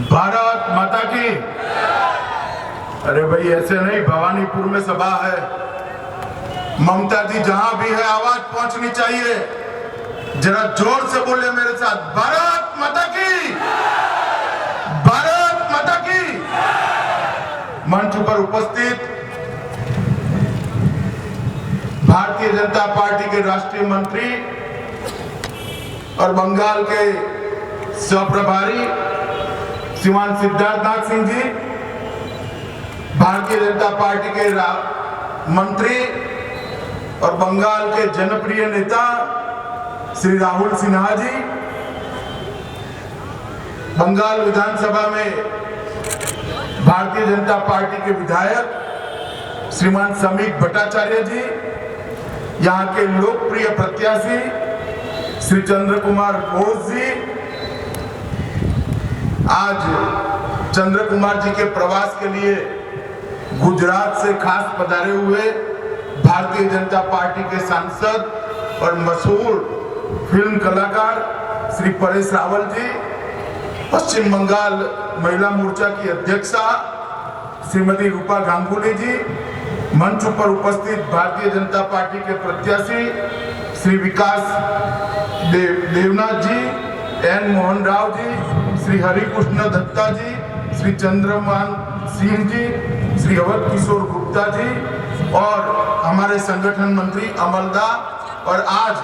भारत माता की। अरे भाई ऐसे नहीं, भवानीपुर में सभा है, ममता जी जहां भी है आवाज पहुंचनी चाहिए। जरा जोर से बोले मेरे साथ, भारत माता की, भारत माता की। मंच पर उपस्थित भारतीय जनता पार्टी के राष्ट्रीय मंत्री और बंगाल के सहप्रभारी श्रीमान सिद्धार्थनाथ सिंह जी, भारतीय जनता पार्टी के मंत्री और बंगाल के जनप्रिय नेता श्री राहुल सिन्हा जी, बंगाल विधानसभा में भारतीय जनता पार्टी के विधायक श्रीमान समीक भट्टाचार्य जी, यहाँ के लोकप्रिय प्रत्याशी श्री चंद्र कुमार बोस जी, आज चंद्र कुमार जी के प्रवास के लिए गुजरात से खास पधारे हुए भारतीय जनता पार्टी के सांसद और मशहूर फिल्म कलाकार श्री परेश रावल जी, पश्चिम बंगाल महिला मोर्चा की अध्यक्षा श्रीमती रूपा गांगुली जी, मंच पर उपस्थित भारतीय जनता पार्टी के प्रत्याशी श्री विकास देवनाथ जी, एन मोहन राव जी, श्री हरिकृष्ण दत्ता जी, श्री चंद्रमान सिंह जी, श्री अवध किशोर गुप्ता जी और हमारे संगठन मंत्री अमलदा, और आज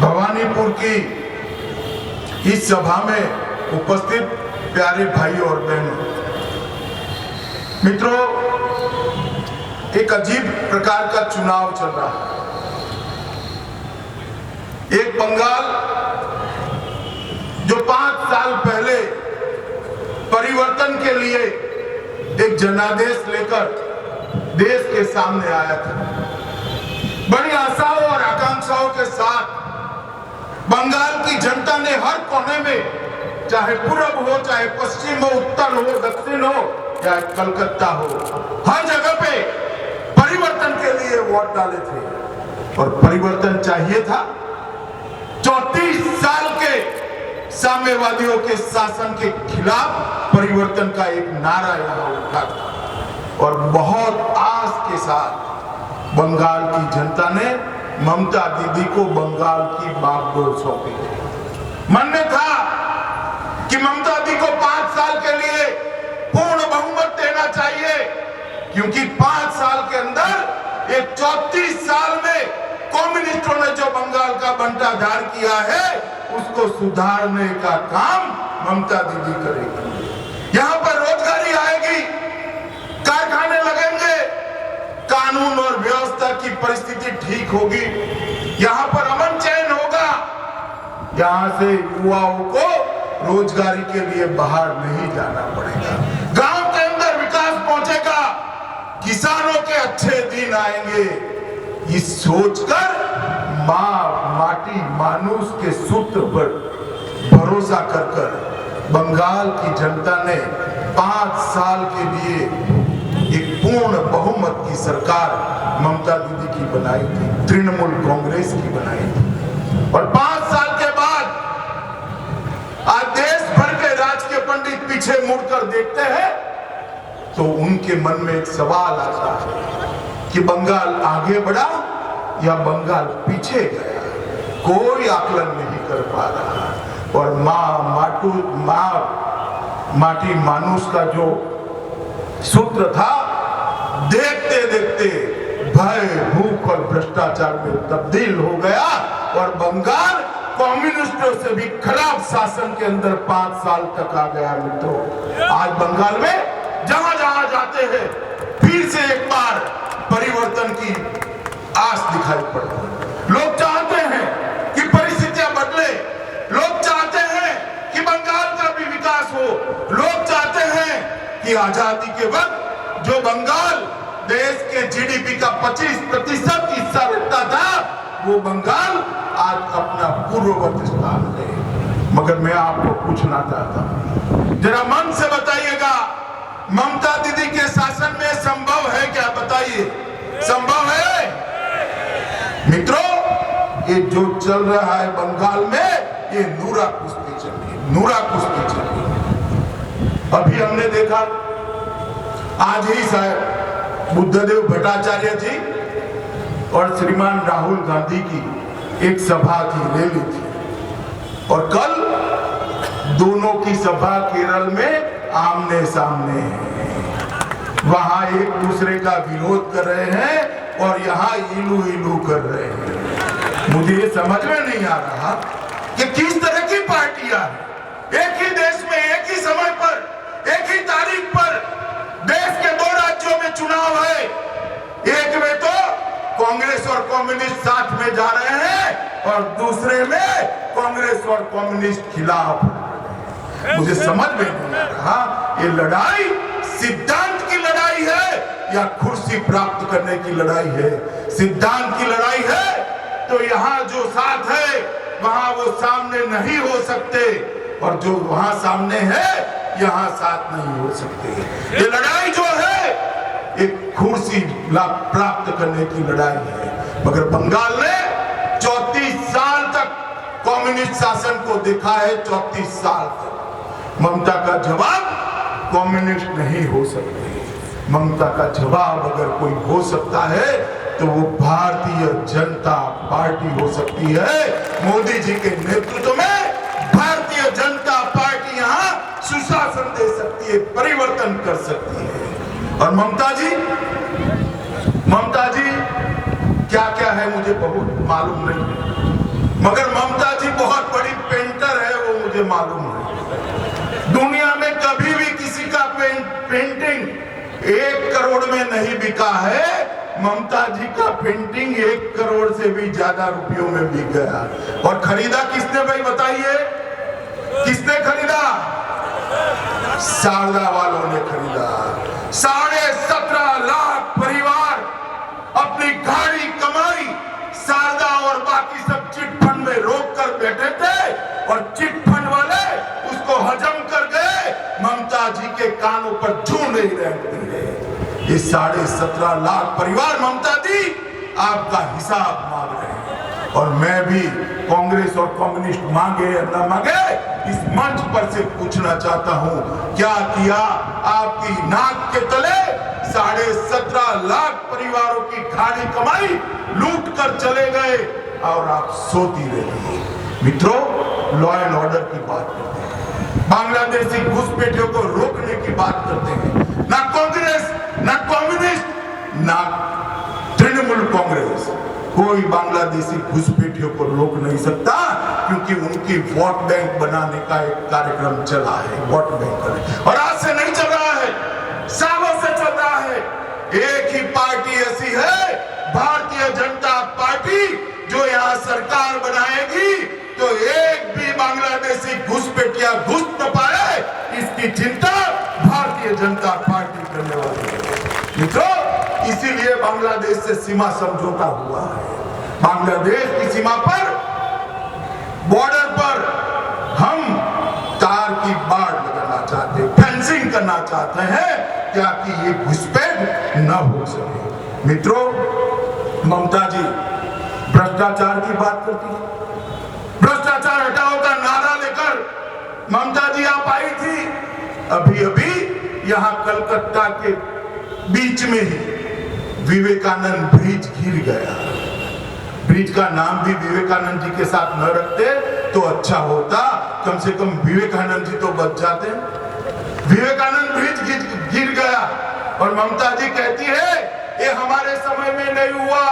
भवानीपुर की इस सभा में उपस्थित प्यारे भाई और बहनों, मित्रों, एक अजीब प्रकार का चुनाव चल रहा है। एक बंगाल जो 5 साल पहले परिवर्तन के लिए एक जनादेश लेकर देश के सामने आया था, बड़ी आशाओं और आकांक्षाओं के साथ बंगाल की जनता ने हर कोने में, चाहे पूर्व हो, चाहे पश्चिम हो, उत्तर हो, दक्षिण हो, या कलकत्ता हो, हर जगह पे परिवर्तन के लिए वोट डाले थे और परिवर्तन चाहिए था। 34 साल के साम्यवादियों के शासन के खिलाफ परिवर्तन का एक नारा यहाँ उठा था और बहुत आस के साथ बंगाल की जनता ने ममता दीदी को बंगाल की बागडोर सौंपी। मन में था कि ममता दी को 5 साल के लिए पूर्ण बहुमत देना चाहिए, क्योंकि 5 साल के अंदर ये 34 साल में कम्युनिस्टों ने जो बंगाल का बंटाधार किया है उसको सुधारने का काम ममता दीदी करेगी। यहाँ पर रोजगारी आएगी, कारखाने लगेंगे, कानून और व्यवस्था की परिस्थिति ठीक होगी, यहाँ पर अमन चैन होगा, यहाँ से युवाओं को रोजगारी के लिए बाहर नहीं जाना पड़ेगा, गांव के अंदर विकास पहुंचेगा, किसानों के अच्छे दिन आएंगे। इस सोचकर माटी मानुष के सूत्र पर भरोसा कर बंगाल की जनता ने 5 साल के लिए एक पूर्ण बहुमत की सरकार ममता दीदी की बनाई थी, तृणमूल कांग्रेस की बनाई थी। और 5 साल के बाद आज देश भर के राजकीय पंडित पीछे मुड़कर देखते हैं तो उनके मन में एक सवाल आता है कि बंगाल आगे बढ़ा या बंगाल पीछे गया, कोई आकलन नहीं कर पा रहा। और माटी मानुष का जो सूत्र था, देखते देखते भय, भूख और भ्रष्टाचार में तब्दील हो गया और बंगाल कम्युनिस्टों से भी खराब शासन के अंदर 5 साल तक आ गया। मित्रों, आज बंगाल में जहां जहां जाते हैं फिर से एक बार परिवर्तन की आस दिखाई पड़ती है। लोग चाहते हैं कि परिस्थितियां बदले, लोग चाहते हैं कि बंगाल का भी विकास हो, लोग चाहते हैं कि आजादी के वक्त जो बंगाल देश के जीडीपी का 25% हिस्सा रखता था, वो बंगाल आज अपना पूर्ववर्ती स्थान है। मगर मैं आपको पूछना चाहता हूं, जरा मन से बताइएगा, ममता दीदी के शासन में संभव है क्या? बताइए, संभव है? मित्रों, ये जो चल रहा है बंगाल में, ये नूरा कुश्ती चल रही है, नूरा कुश्ती चल रही है। अभी हमने देखा, आज ही शायद बुद्धदेव भट्टाचार्य जी और श्रीमान राहुल गांधी की एक सभा थी, रैली थी, और कल दोनों की सभा केरल में आमने सामने है। वहां एक दूसरे का विरोध कर रहे हैं और यहाँ इलू इलू कर रहे हैं। मुझे ये समझ में नहीं आ रहा कि किस तरह की पार्टियां हैं। एक ही देश में एक ही समय पर एक ही तारीख पर देश के दो राज्यों में चुनाव है। एक में तो कांग्रेस और कम्युनिस्ट साथ में जा रहे हैं और दूसरे में कांग्रेस और कम्युनिस्ट खिलाफ। मुझे समझ में नहीं आ रहा ये लड़ाई सिद्धांत की लड़ाई है या कुर्सी प्राप्त करने की लड़ाई है। सिद्धांत की लड़ाई है तो यहाँ जो साथ है वहां वो सामने नहीं हो सकते, और जो वहां सामने है यहाँ साथ नहीं हो सकते। ये लड़ाई जो है एक कुर्सी प्राप्त करने की लड़ाई है। मगर बंगाल ने 34 साल तक कम्युनिस्ट शासन को देखा है। 34 साल तक ममता का जवाब कम्युनिस्ट नहीं हो सकते। ममता का जवाब अगर कोई हो सकता है तो वो भारतीय जनता पार्टी हो सकती है। मोदी जी के नेतृत्व में भारतीय जनता पार्टी यहाँ सुशासन दे सकती है, परिवर्तन कर सकती है। और ममता जी क्या क्या है मुझे बहुत मालूम नहीं, मगर ममता जी बहुत बड़ी पेंटर है, वो मुझे मालूम है। दुनिया में कभी भी किसी का पेंटिंग 1 करोड़ में नहीं बिका है। ममता जी का पेंटिंग 1 करोड़ से भी ज्यादा रुपयों में बिक गया। और खरीदा किसने भाई बताइए, किसने खरीदा? शारदा वालों ने खरीदा। 17.5 लाख परिवार अपनी गाड़ी कमाई शारदा और बाकी सब चिट फंड में रोक कर बैठे थे, और चिट फंड वाले उसको हजम कर गए। ममता जी के कानों पर जू नहीं रहती है। ये 17.5 लाख परिवार ममता दी आपका हिसाब मांग रहे हैं। और मैं भी कांग्रेस और कम्युनिस्ट मांगे या न मांगे इस मंच पर से पूछना चाहता हूं, क्या किया आपकी नाक के तले 17.5 लाख परिवारों की खाड़ी कमाई लूट कर चले गए और आप सोती रही। मित्रों, लॉ एंड ऑर्डर की बात करते हैं, बांग्लादेशी घुसपैठियों को रोकने की बात करते हैं। ना कांग्रेस, ना कम्युनिस्ट, ना तृणमूल कांग्रेस कोई बांग्लादेशी घुसपैठियों को रोक नहीं सकता, क्योंकि उनकी वोट बैंक बनाने का एक कार्यक्रम चला है। वोट बैंक, और आज से नहीं चल रहा है, सालों से चल रहा है। एक ही पार्टी ऐसी है, भारतीय जनता पार्टी, जो यहाँ सरकार बनाएगी तो एक भी बांग्लादेशी घुसपैठिया घुस न पाए, इसकी चिंता भारतीय जनता पार्टी करने वाली है। मित्रों, इसीलिए बांग्लादेश से सीमा समझौता हुआ है। बांग्लादेश की सीमा पर, बॉर्डर पर हम तार की बाड़ लगाना चाहते हैं, फेंसिंग करना चाहते हैं, ताकि ये घुसपैठ न हो सके। मित्रों, ममता जी भ्रष्टाचार की बात करती है। भ्रष्टाचार हटाओ का नारा लेकर ममता जी आप आई थी। अभी अभी यहाँ कलकत्ता के बीच में ही विवेकानंद ब्रिज गिर गया। ब्रिज का नाम भी विवेकानंद जी के साथ न रखते तो अच्छा होता, कम से कम विवेकानंद जी तो बच जाते। विवेकानंद ब्रिज गिर गया और ममता जी कहती है ये हमारे समय में नहीं हुआ,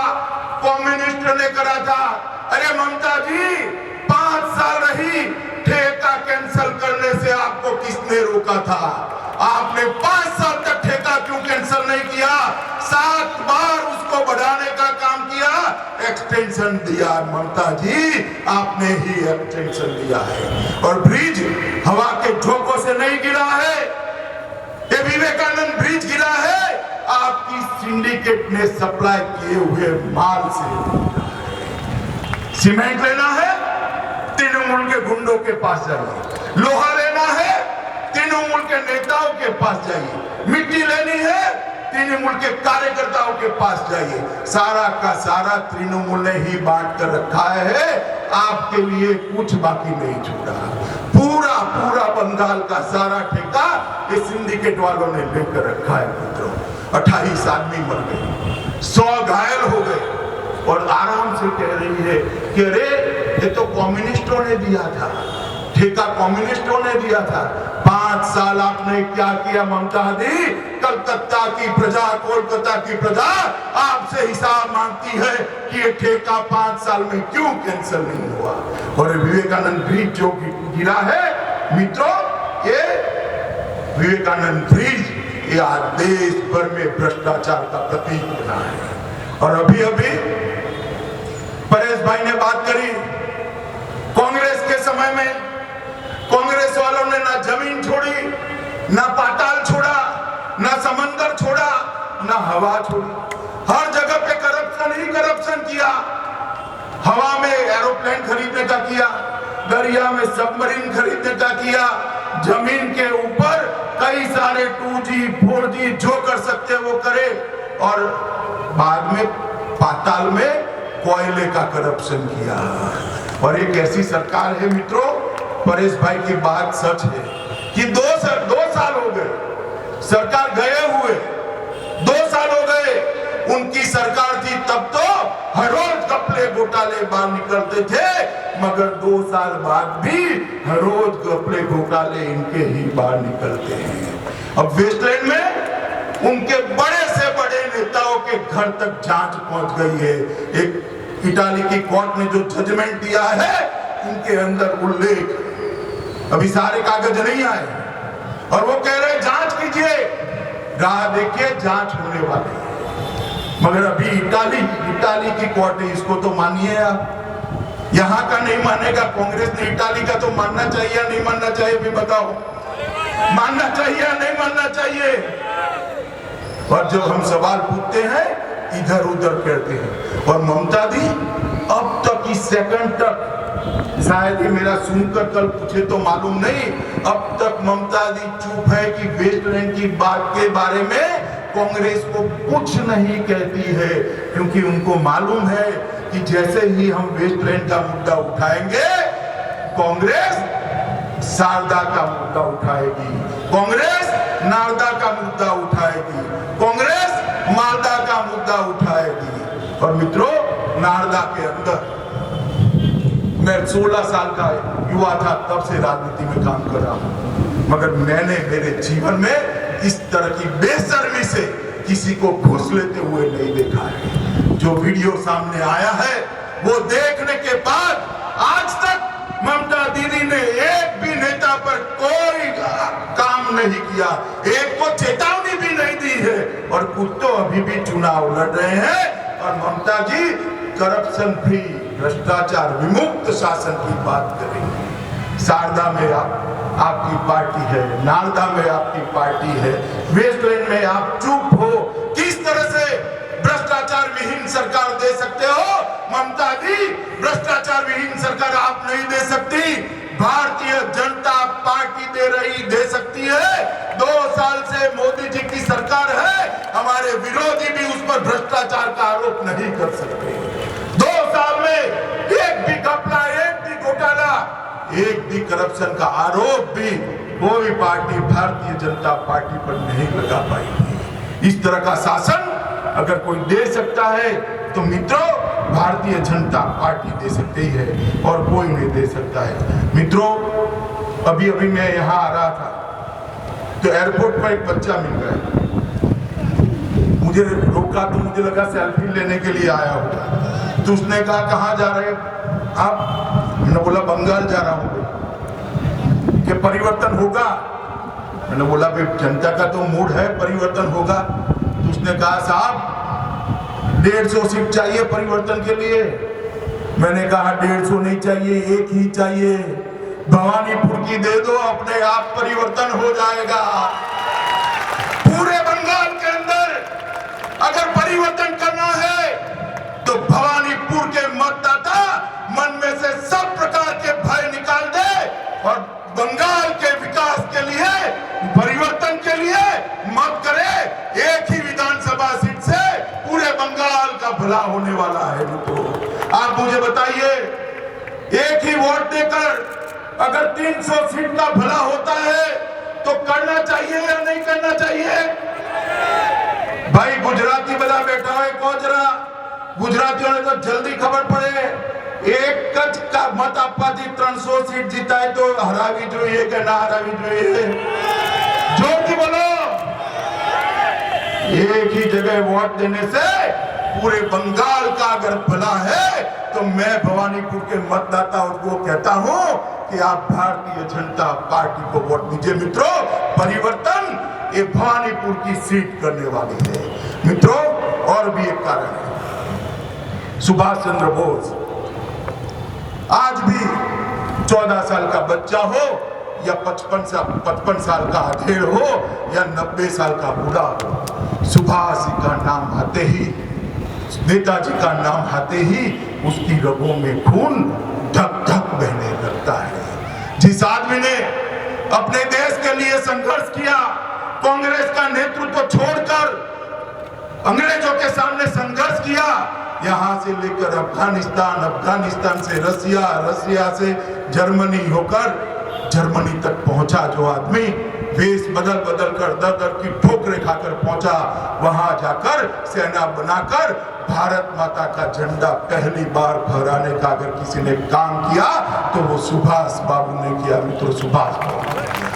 कम्युनिस्ट ने करा था। अरे ममता जी, 5 साल रही, ठेका कैंसिल करने से आपको किसने रोका था? आपने 5 साल तक ठेका क्यों कैंसिल नहीं किया? 7 बार उसको बढ़ाने का काम किया, एक्सटेंशन दिया। ममता जी, आपने ही एक्सटेंशन दिया है। और ब्रिज हवा के झोंकों से नहीं गिरा है, ये विवेकानंद ब्रिज गिरा है आपकी सिंडिकेट ने सप्लाई किए हुए माल से। सीमेंट लेना है, तृणमूल के गुंडों के पास जाइए। लोहा लेना है, तृणमूल के नेताओं के पास जाइए। मिट्टी लेनी है, तृणमूल के कार्यकर्ताओं के पास जाइए। सारा का सारा तृणमूल ने ही बांट कर रखा है, आपके लिए कुछ बाकी नहीं छोड़ा। पूरा पूरा बंगाल का सारा ठेका ये सिंडिकेट वालों ने लेकर रखा है मित्रों। 28 आदमी मर गए, 100 घायल हो गए और आराम से कह रही है कि अरे ये तो कम्युनिस्टों ने दिया था, ठेका कम्युनिस्टों ने दिया था। 5 साल आपने क्या किया ममता दी? कलकत्ता की प्रजा, कोलकाता की प्रजा आपसे हिसाब मांगती है कि ये ठेका 5 साल में क्यों कैंसिल नहीं हुआ। और विवेकानंद ब्रिज जो गिरा है मित्रों, ये विवेकानंद ब्रिज ये आज देश भर में भ्रष्टाचार का प्रतीक बना है। और अभी अभी परेश भाई ने बात करी, कांग्रेस के समय में कांग्रेस वालों ने ना जमीन छोड़ी, ना पाताल छोड़ा, ना समंदर छोड़ा, ना हवा छोड़ी। हर जगह पे करप्शन ही करप्शन किया। हवा में एरोप्लेन खरीदने का किया, दरिया में सबमरीन खरीदने का किया, जमीन के ऊपर कई सारे 2G 4G जो कर सकते वो करे, और बाद में पाताल में कोयले का करप्शन किया। और एक ऐसी सरकार है मित्रों, परेश भाई की बात सच है कि 2 साल हो गए सरकार गए हुए, 2 साल हो गए उनकी सरकार थी, तब तो हर रोज कपड़े घोटाले बाहर निकलते थे, मगर 2 साल बाद भी हर रोज कपड़े घोटाले इनके ही बाहर निकलते हैं। अब वेस्टलैंड में उनके बड़े से बड़े नेताओं के घर तक जांच पहुंच गई है। एक इटाली की कोर्ट ने जो जजमेंट दिया है उनके अंदर उल्लेख, अभी सारे कागज नहीं आए और वो कह रहे जांच कीजिए, राह देखिए जांच होने वाली है। मगर अभी इटाली की कोर्ट है, इसको तो मानिए आप, यहां का नहीं मानेगा। कांग्रेस ने इटाली का तो मानना चाहिए या नहीं मानना चाहिए, भी बताओ, मानना चाहिए या नहीं मानना चाहिए। और जब हम सवाल पूछते हैं इधर उधर करते हैं। और ममता दी अब तक इस सेकंड तक, शायद ही मेरा सुनकर कल पूछे तो मालूम नहीं, अब तक ममता दी चुप है कि वेस्टलैंड की बात के बारे में कांग्रेस को कुछ नहीं कहती है, क्योंकि उनको मालूम है कि जैसे ही हम वेस्टलैंड का मुद्दा उठाएंगे कांग्रेस शारदा का मुद्दा उठाएगी, कांग्रेस नारदा का मुद्दा उठाएगी, कांग्रेस मालदा का मुद्दा उठाएगी। और मित्रों, नारदा के अंदर मैं 16 साल का युवा था, तब से राजनीति में काम कर रहा हूं, मगर मैंने मेरे जीवन में इस तरह की बेशर्मी से किसी को घूस लेते हुए नहीं देखा है। जो वीडियो सामने आया है वो देखने के बाद आज तक ममता दीदी ने एक भी नेता पर कोई काम नहीं किया, एक को चेतावनी भी नहीं दी है, और कुछ तो अभी भी चुनाव लड़ रहे हैं। और ममता जी करप्शन फ्री, भ्रष्टाचार विमुक्त शासन की बात करेंगे। शारदा में आपकी पार्टी है, नालंदा में आपकी पार्टी है, वेस्टलैंड में आप चुप हो। किस तरह से भ्रष्टाचार विहीन सरकार दे सकते हो ममता जी? भ्रष्टाचार विहीन सरकार आप नहीं दे सकती, भारतीय जनता पार्टी दे सकती है। 2 साल से मोदी जी की सरकार है, हमारे विरोधी भी उस पर भ्रष्टाचार का आरोप नहीं कर सकते। 2 साल में एक भी घपला, एक भी घोटाला, एक भी करप्शन का आरोप भी कोई पार्टी भारतीय जनता पार्टी पर नहीं लगा पाई। इस तरह का शासन अगर कोई दे सकता है तो मित्रों भारतीय जनता पार्टी दे सकती है, और कोई नहीं दे सकता है। मित्रों, अभी अभी मैं यहाँ आ रहा था तो एयरपोर्ट पर एक बच्चा मिल गया, मुझे रोका तो मुझे लगा सेल्फी लेने के लिए आया होगा। तो उसने कहा कहाँ जा रहे आप? मैंने बोला बंगाल जा रहा हूँ। कि परिवर्तन होगा? मैंने बोला भाई जनता का तो मूड है, परिवर्तन होगा। तो उसने कहा साहब 150 सीट चाहिए परिवर्तन के लिए। मैंने कहा 150 नहीं चाहिए, एक ही चाहिए, भवानीपुर की दे दो, अपने आप परिवर्तन हो जाएगा। पूरे बंगाल के अंदर अगर परिवर्तन करना है तो भवानीपुर के मतदाता मन में से सब प्रकार के भय निकाल दे और बंगाल के विकास के लिए, परिवर्तन के लिए मत करे। एक ही विधानसभा सीट से पूरे बंगाल का भला होने वाला है। तो आप मुझे बताइए, एक ही वोट देकर अगर 300 सीट का भला होता है तो करना चाहिए या नहीं करना चाहिए? भाई गुजराती बड़ा बैठा है कोजरा, गुजरातियों ने तो जल्दी खबर पड़े एक कच का मत आपवाથી 300 सीट जीता है तो हरावी જોઈએ કે ના हरावी જોઈએ? जोर की बोलो। एक ही जगह वोट देने से पूरे बंगाल का अगर भला है तो मैं भवानीपुर के मतदाताओं को कहता हूं कि आप भारतीय जनता पार्टी को वोट दीजिए। मित्रों, परिवर्तन ये भवानीपुर की सीट करने वाली है। मित्रों, और भी एक कारण है, सुभाष चंद्र बोस आज भी 14 साल का बच्चा हो या 55 साल का अधेड़ हो या 90 साल का बूढ़ा हो, सुभाष जी का नाम आते ही, नेताजी का नाम आते ही उसकी रगों में खून धक धक बहने लगता है। जिस आदमी ने अपने देश के लिए संघर्ष किया, कांग्रेस का नेतृत्व छोड़कर अंग्रेजों के सामने संघर्ष किया, यहां से लेकर अफगानिस्तान, अफगानिस्तान से रसिया, रसिया से जर्मनी होकर जर्मनी तक पहुंचा जो आदमी, वेश बदल बदल कर दर दर की ठोकरें खाकर पहुंचा, वहां जाकर सेना बनाकर भारत माता का झंडा पहली बार फहराने का अगर किसी ने काम किया तो वो सुभाष बाबू ने किया। मित्रों, सुभाष बाबू ने किया।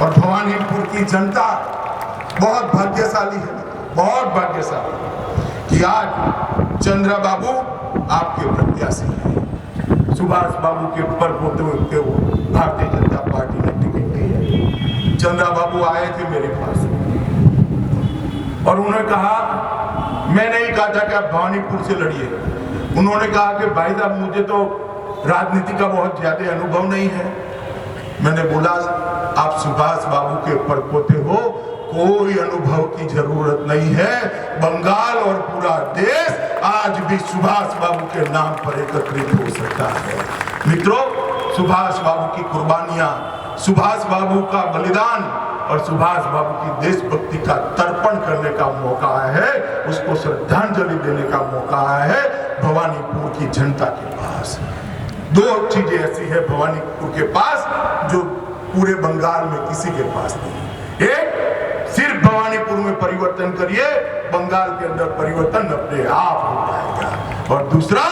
और भवानीपुर की जनता बहुत भाग्यशाली है, बहुत भाग्यशाली कि आज चंद्रा बाबू आपके प्रत्याशी हैं। सुभाष बाबू के परपोते के भारतीय जनता पार्टी ने टिकट दी है। चंद्रा बाबू आए थे मेरे पास और उन्होंने कहा, मैं नहीं कहा था कि आप भवानीपुर से लड़िए, उन्होंने कहा कि भाई साहब मुझे तो राजनीति का बहुत ज्यादा अनुभव नहीं है। मैंने बोला, आप सुभाष बाबू के परपोते हो, कोई अनुभव की जरूरत नहीं है। बंगाल और पूरा देश आज भी सुभाष बाबू के नाम पर एकत्रित हो सकता है। मित्रों, सुभाष बाबू की कुर्बानियां, सुभाष बाबू का बलिदान और सुभाष बाबू की देशभक्ति का तर्पण करने का मौका आया है, उसको श्रद्धांजलि देने का मौका आया है भवानीपुर की जनता के पास। दो चीजें ऐसी है भवानीपुर के पास जो पूरे बंगाल में किसी के पास नहीं। एक, सिर्फ भवानीपुर में परिवर्तन करिए, बंगाल के अंदर परिवर्तन अपने आप हो जाएगा। और दूसरा,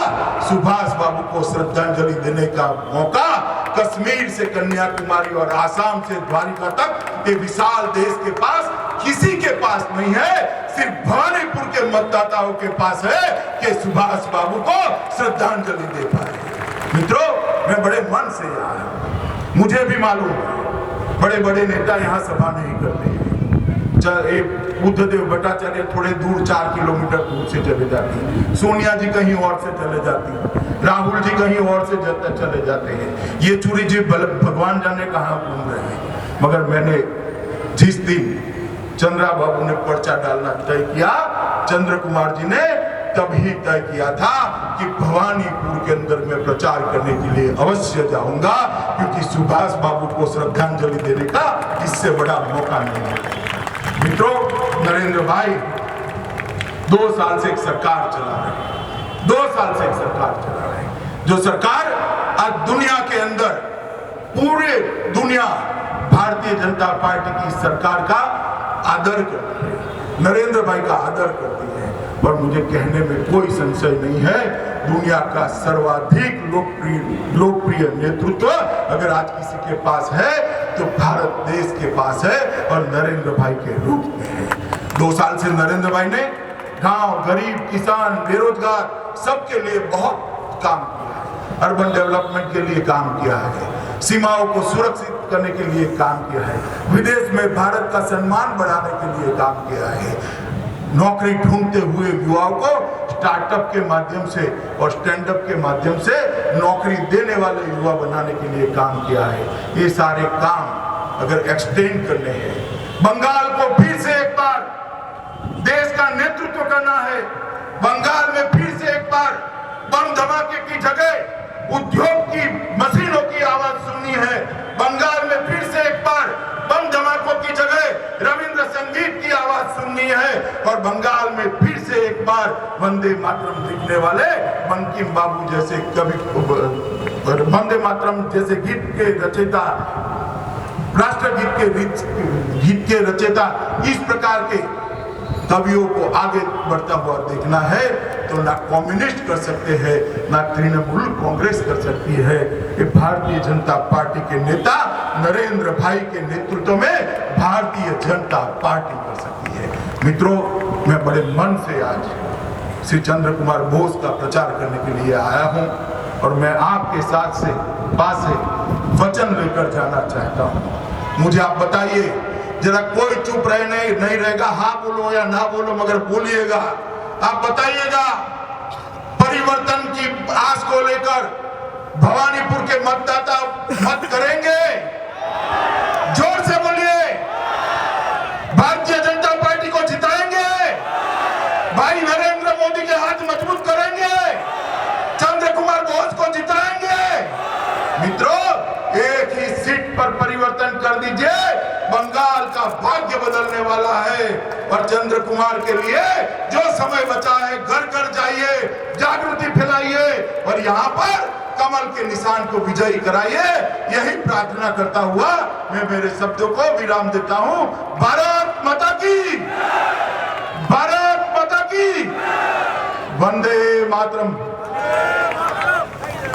सुभाष बाबू को श्रद्धांजलि देने का मौका कश्मीर से कन्याकुमारी और आसाम से द्वारिका तक ये विशाल देश के पास किसी के पास नहीं है, सिर्फ भवानीपुर के मतदाताओं के पास है कि सुभाष बाबू को श्रद्धांजलि दे पाए। मित्रों, मैं बड़े मन से यहाँ आया, मुझे भी मालूम है बड़े बड़े नेता यहाँ सभा नहीं करते हैं। बुद्धदेव भट्टाचार्य थोड़े दूर 4 किलोमीटर दूर से चले जाते हैं, सोनिया जी कहीं और से चले जाती हैं, राहुल जी कहीं और से चले जाते हैं, ये चूरी जी भगवान जाने कहाँ घूम रहे हैं। मगर मैंने जिस दिन चंद्रा बाबू ने पर्चा डालना तय किया, चंद्र कुमार जी ने तभी तय किया था कि भवानीपुर के अंदर मैं प्रचार करने के लिए अवश्य जाऊंगा, क्योंकि सुभाष बाबू को श्रद्धांजलि देने का इससे बड़ा मौका नहीं है। मित्रों, नरेंद्र भाई 2 साल से एक सरकार चला रहे, 2 साल से एक सरकार चला रहे, जो सरकार आज दुनिया के अंदर, पूरे दुनिया भारतीय जनता पार्टी की सरकार का आदर करती है, नरेंद्र भाई का आदर करती है। और मुझे कहने में कोई संशय नहीं है, दुनिया का सर्वाधिक लोकप्रिय नेतृत्व अगर आज किसी के पास है तो भारत देश के पास है और नरेंद्र भाई के रूप में है। 2 साल से नरेंद्र भाई ने गांव, गरीब, किसान, बेरोजगार सबके लिए बहुत काम किया है, अर्बन डेवलपमेंट के लिए काम किया है, सीमाओं को सुरक्षित करने के लिए काम किया है, विदेश में भारत का सम्मान बढ़ाने के लिए काम किया है, नौकरी ढूंढते हुए युवाओं को स्टार्टअप के माध्यम से और स्टैंड अप के माध्यम से नौकरी देने वाले युवा बनाने के लिए काम किया है। ये सारे काम अगर एक्सटेंड करने हैं, बंगाल को फिर से एक बार देश का नेतृत्व करना है, बंगाल में फिर से एक बार बम धमाके की जगह उद्योग की मशीनों की आवाज सुननी है, बंगाल में फिर से एक बार बम धमाकों की जगह रविंद्र संगीत की आवाज सुननी है और बंगाल में फिर से एक बार वंदे मातरम लिखने वाले बंकिम बाबू जैसे कवि, वंदे मातरम जैसे गीत के रचयिता, गीत के रचयिता, इस प्रकार के कवियों को आगे बढ़ता हुआ देखना है तो ना कम्युनिस्ट कर सकते हैं, ना तृणमूल कांग्रेस कर सकती है। ये भारतीय जनता पार्टी के नेता नरेंद्र भाई के नेतृत्व में भारतीय जनता पार्टी कर सकती है। मित्रों, मैं बड़े मन से आज श्री चंद्र कुमार बोस का प्रचार करने के लिए आया हूं और मैं आपके साथ से पास से वचन लेकर जाना चाहता हूं। मुझे आप बताइए, जरा कोई चुप रहे नहीं रहेगा, हाँ बोलो या ना बोलो मगर बोलिएगा। आप बताइएगा, परिवर्तन की आस को लेकर भवानीपुर के मतदाता मत करेंगे? जोर से बोलिए। भारतीय जनता पार्टी को जिताएंगे? भाई नरेंद्र मोदी के हाथ मजबूत करेंगे? चंद्र कुमार बोस को जिताएंगे? मित्रों, एक ही सीट पर परिवर्तन कर दीजिए, बंगाल का भाग्य बदलने वाला है। और चंद्र कुमार के लिए जो समय बचा है, घर घर जाइए, जागृति फैलाइए और यहाँ पर कमल के निशान को विजयी कराइए। यही प्रार्थना करता हुआ मैं मेरे शब्दों को विराम देता हूँ। भारत माता की, भारत माता की, वंदे मातरम।